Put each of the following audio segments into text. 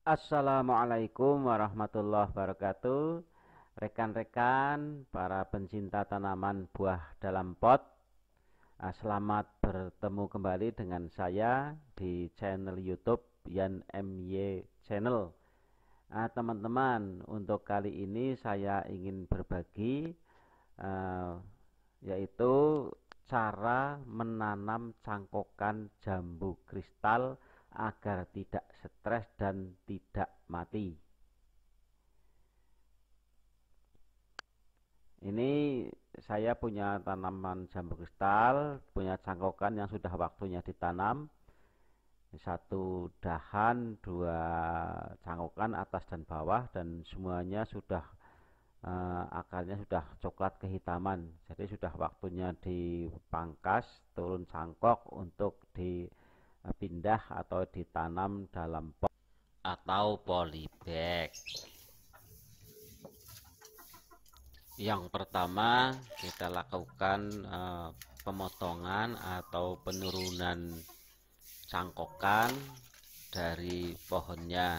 Assalamualaikum warahmatullahi wabarakatuh. Rekan-rekan, para pencinta tanaman buah dalam pot, selamat bertemu kembali dengan saya di channel YouTube Yan MY Channel. Teman-teman, untuk kali ini saya ingin berbagi, uh, yaitu cara menanam cangkokan jambu kristal agar tidak stres dan tidak mati. Ini saya punya tanaman jambu kristal, punya cangkokan yang sudah waktunya ditanam. Satu dahan, dua cangkokan atas dan bawah, dan semuanya sudah akarnya sudah coklat kehitaman. Jadi sudah waktunya dipangkas, turun cangkok untuk dipindah atau ditanam dalam pot atau polybag. Yang pertama kita lakukan pemotongan atau penurunan cangkokan dari pohonnya.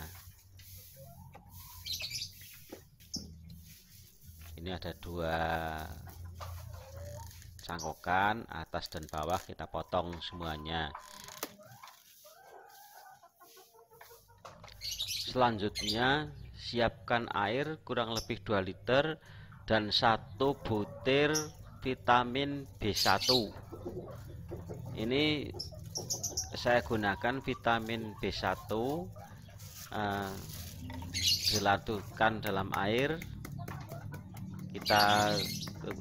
Ini ada dua cangkokan atas dan bawah, kita potong semuanya. Selanjutnya siapkan air kurang lebih 2 liter dan 1 butir vitamin B1. Ini saya gunakan vitamin B1, dilarutkan dalam air. Kita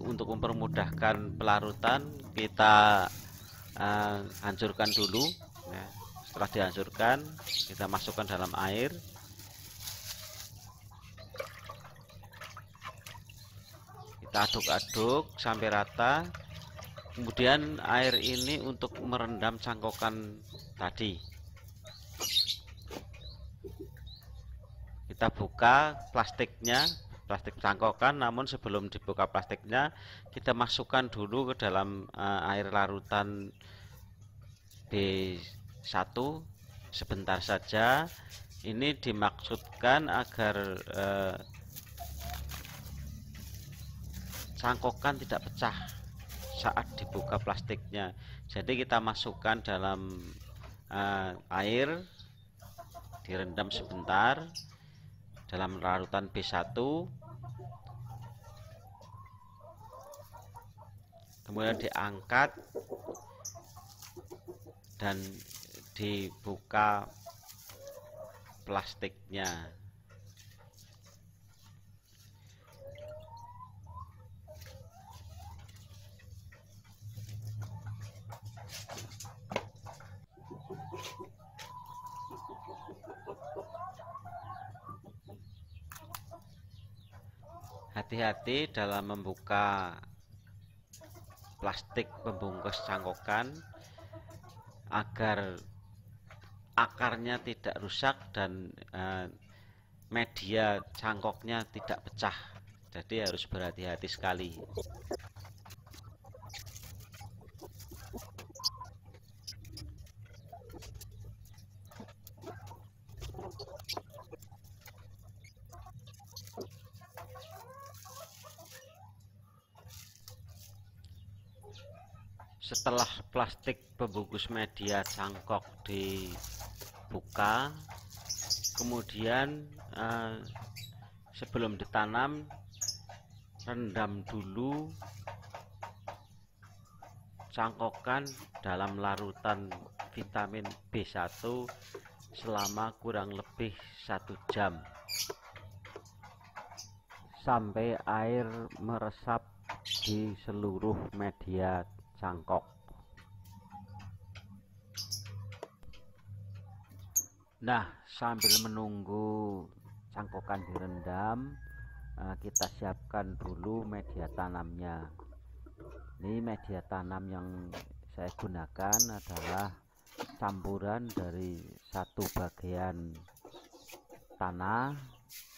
untuk mempermudahkan pelarutan, kita hancurkan dulu. Setelah dihancurkan, kita masukkan dalam air. Kita aduk-aduk sampai rata. Kemudian air ini untuk merendam cangkokan tadi. Kita buka plastiknya, plastik cangkokan, namun sebelum dibuka plastiknya kita masukkan dulu ke dalam air larutan B1 sebentar saja. Ini dimaksudkan agar cangkokan tidak pecah saat dibuka plastiknya. Jadi kita masukkan dalam air, direndam sebentar dalam larutan B1, kemudian diangkat dan dibuka plastiknya. Hati-hati dalam membuka plastik pembungkus cangkokan agar akarnya tidak rusak dan media cangkoknya tidak pecah. Jadi harus berhati-hati sekali. Setelah plastik pembungkus media cangkok dibuka, kemudian sebelum ditanam rendam dulu cangkokan dalam larutan vitamin B1 selama kurang lebih 1 jam sampai air meresap di seluruh media cangkok. Nah, sambil menunggu cangkokan direndam, kita siapkan dulu media tanamnya. Ini media tanam yang saya gunakan adalah campuran dari 1 bagian tanah,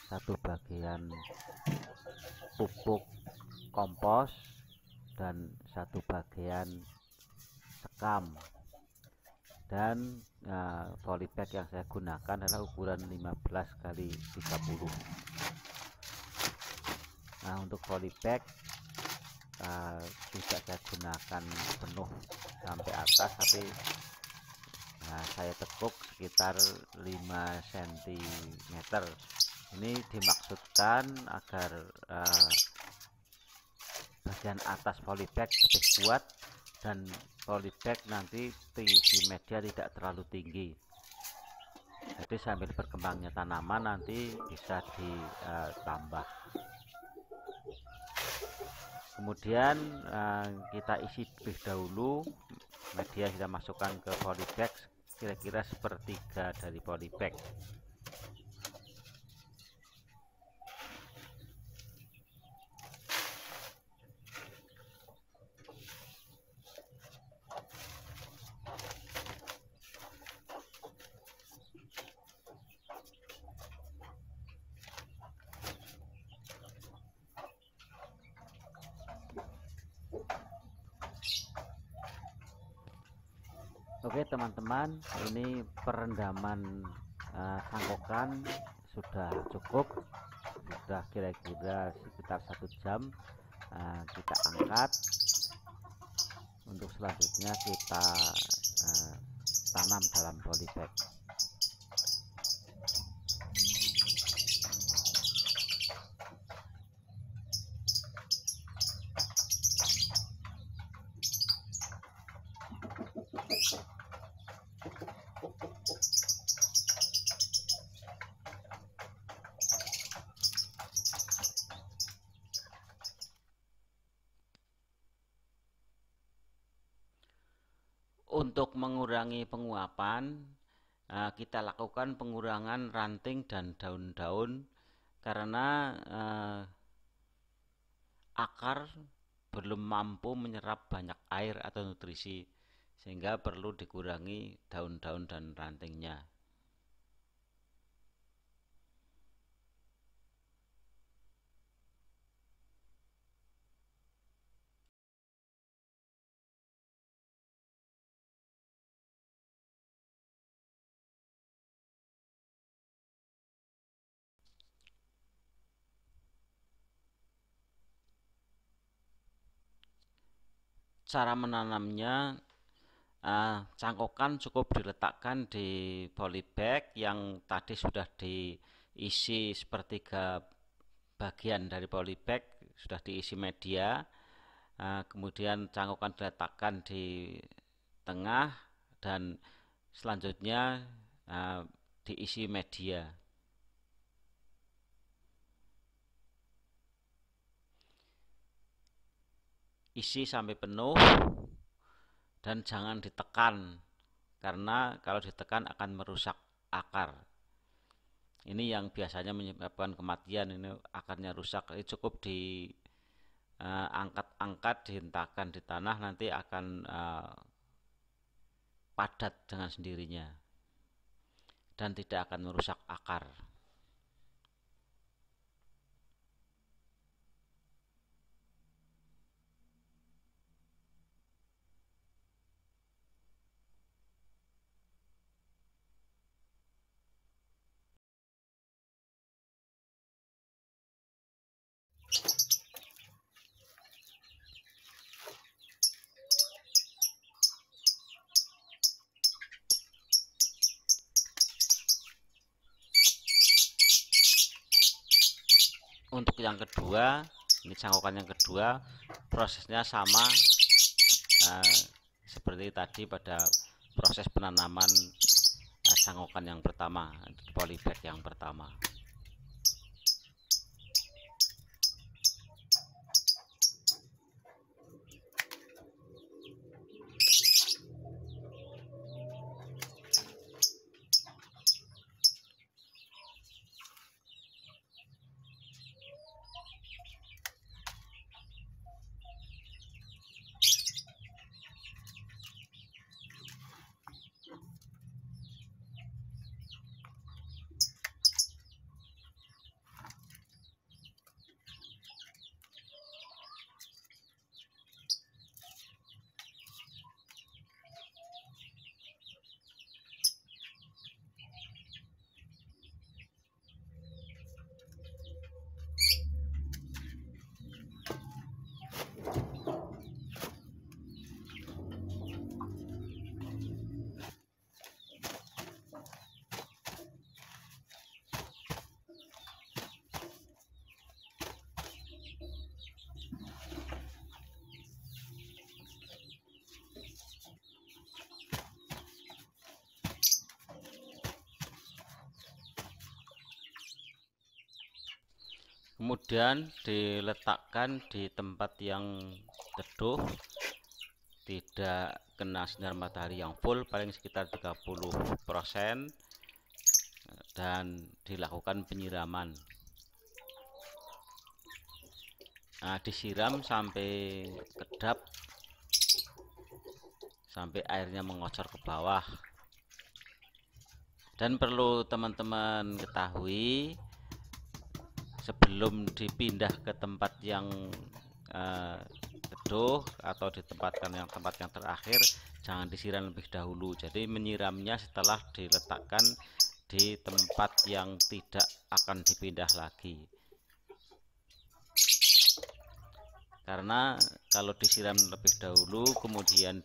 1 bagian pupuk kompos, dan 1 bagian sekam. Dan polybag yang saya gunakan adalah ukuran 15 kali 30. Nah, untuk polybag juga saya gunakan penuh sampai atas, tapi saya tekuk sekitar 5 cm. Ini dimaksudkan agar bagian atas polybag lebih kuat dan polybag nanti tinggi media tidak terlalu tinggi. Jadi sambil berkembangnya tanaman nanti bisa ditambah. Kemudian kita isi lebih dahulu media, kita masukkan ke polybag kira-kira sepertiga dari polybag. Oke teman-teman, ini perendaman cangkokan sudah cukup, sudah kira-kira sekitar 1 jam. Kita angkat. Untuk selanjutnya kita tanam dalam polybag. Untuk mengurangi penguapan, kita lakukan pengurangan ranting dan daun-daun karena akar belum mampu menyerap banyak air atau nutrisi, sehingga perlu dikurangi daun-daun dan rantingnya. Cara menanamnya, cangkokan cukup diletakkan di polybag yang tadi sudah diisi sepertiga bagian dari polybag, sudah diisi media. Kemudian cangkokan diletakkan di tengah dan selanjutnya diisi media. Isi sampai penuh dan jangan ditekan, karena kalau ditekan akan merusak akar. Ini yang biasanya menyebabkan kematian, ini akarnya rusak. Ini cukup diangkat-angkat, dihentakkan di tanah, nanti akan padat dengan sendirinya dan tidak akan merusak akar. Untuk yang kedua, ini cangkokan yang kedua, prosesnya sama seperti tadi pada proses penanaman cangkokan yang pertama, polybag yang pertama. Kemudian diletakkan di tempat yang teduh, tidak kena sinar matahari yang full, paling sekitar 30%, dan dilakukan penyiraman. Nah, disiram sampai kedap, sampai airnya mengocor ke bawah. Dan perlu teman-teman ketahui, sebelum dipindah ke tempat yang teduh atau ditempatkan tempat yang terakhir, jangan disiram lebih dahulu. Jadi menyiramnya setelah diletakkan di tempat yang tidak akan dipindah lagi. Karena kalau disiram lebih dahulu kemudian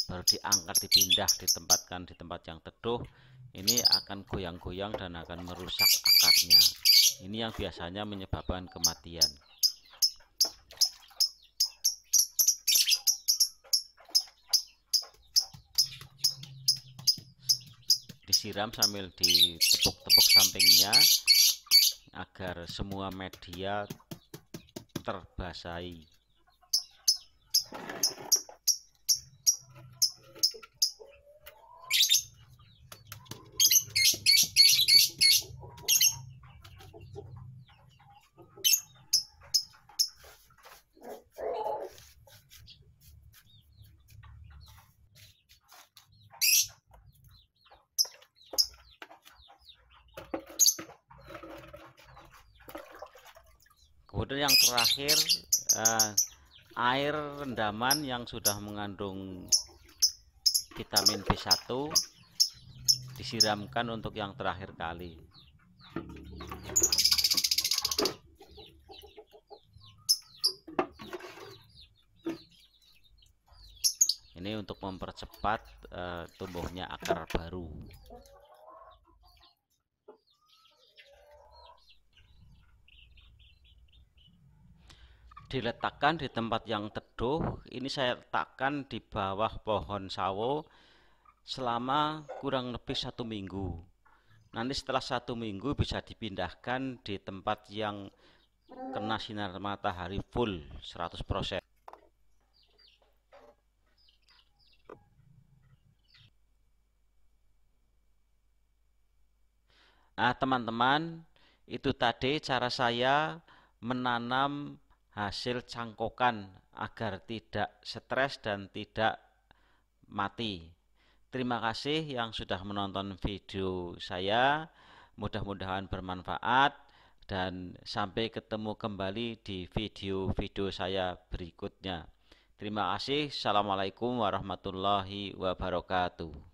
baru diangkat, dipindah, ditempatkan di tempat yang teduh, ini akan goyang-goyang dan akan merusak akarnya. Ini yang biasanya menyebabkan kematian. Disiram sambil ditepuk-tepuk sampingnya agar semua media terbasahi. Kemudian yang terakhir, air rendaman yang sudah mengandung vitamin B1 disiramkan untuk yang terakhir kali. Ini untuk mempercepat tumbuhnya akar baru. Diletakkan di tempat yang teduh. Ini saya letakkan di bawah pohon sawo selama kurang lebih 1 minggu. Nanti setelah 1 minggu bisa dipindahkan di tempat yang kena sinar matahari full 100%. Nah, teman-teman, itu tadi cara saya menanam hasil cangkokan agar tidak stres dan tidak mati. Terima kasih yang sudah menonton video saya. Mudah-mudahan bermanfaat dan sampai ketemu kembali di video-video saya berikutnya. Terima kasih. Assalamualaikum warahmatullahi wabarakatuh.